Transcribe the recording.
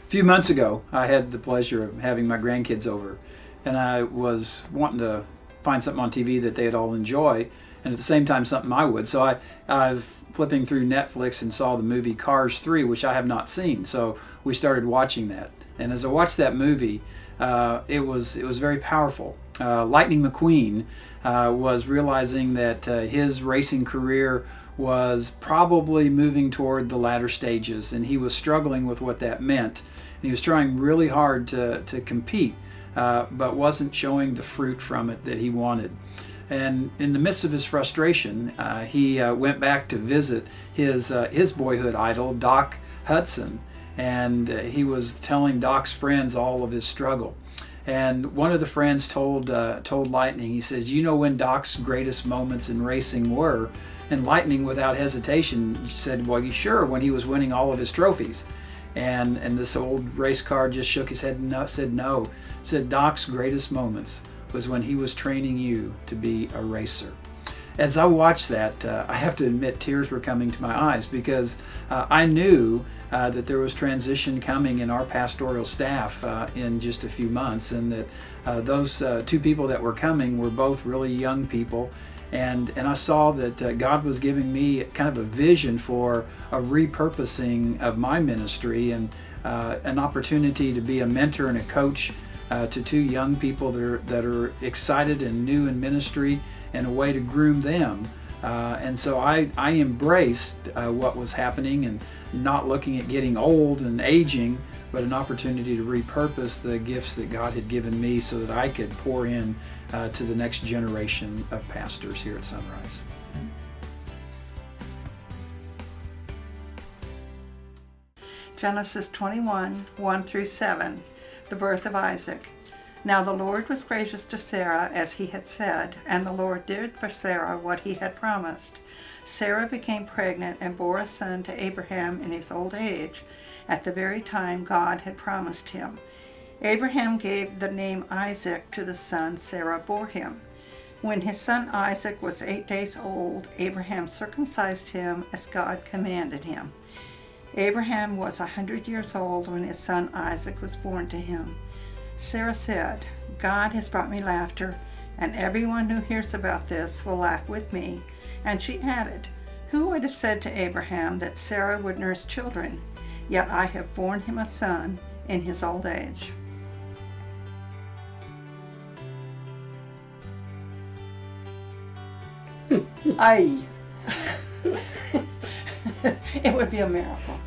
A few months ago, I had the pleasure of having my grandkids over, and I was wanting to find something on TV that they'd all enjoy, and at the same time something I would. So I flipping through Netflix and saw the movie Cars 3, which I have not seen. So we started watching that, and as I watched that movie, it was very powerful. Lightning McQueen was realizing that his racing career was probably moving toward the latter stages, and he was struggling with what that meant. And he was trying really hard to compete, but wasn't showing the fruit from it that he wanted. And in the midst of his frustration, he went back to visit his boyhood idol, Doc Hudson, and he was telling Doc's friends all of his struggle. And one of the friends told Lightning, he says, "You know when Doc's greatest moments in racing were?" And Lightning, without hesitation, said, "Well, you sure, when he was winning all of his trophies." And this old race car just shook his head and said no. Said Doc's greatest moments was when he was training you to be a racer. As I watched that, I have to admit tears were coming to my eyes, because I knew that there was transition coming in our pastoral staff in just a few months, and that those two people that were coming were both really young people. And I saw that God was giving me kind of a vision for a repurposing of my ministry, and an opportunity to be a mentor and a coach to two young people that are excited and new in ministry, and a way to groom them. And so I embraced what was happening, and not looking at getting old and aging, but an opportunity to repurpose the gifts that God had given me so that I could pour in to the next generation of pastors here at Sunrise. Genesis 21, 1-7, the birth of Isaac. Now the Lord was gracious to Sarah as he had said, and the Lord did for Sarah what he had promised. Sarah became pregnant and bore a son to Abraham in his old age, at the very time God had promised him. Abraham gave the name Isaac to the son Sarah bore him. When his son Isaac was 8 days old, Abraham circumcised him as God commanded him. Abraham was 100 years old when his son Isaac was born to him. Sarah said, "God has brought me laughter, and everyone who hears about this will laugh with me." And she added, "Who would have said to Abraham that Sarah would nurse children? Yet I have borne him a son in his old age." Aye. It would be a miracle.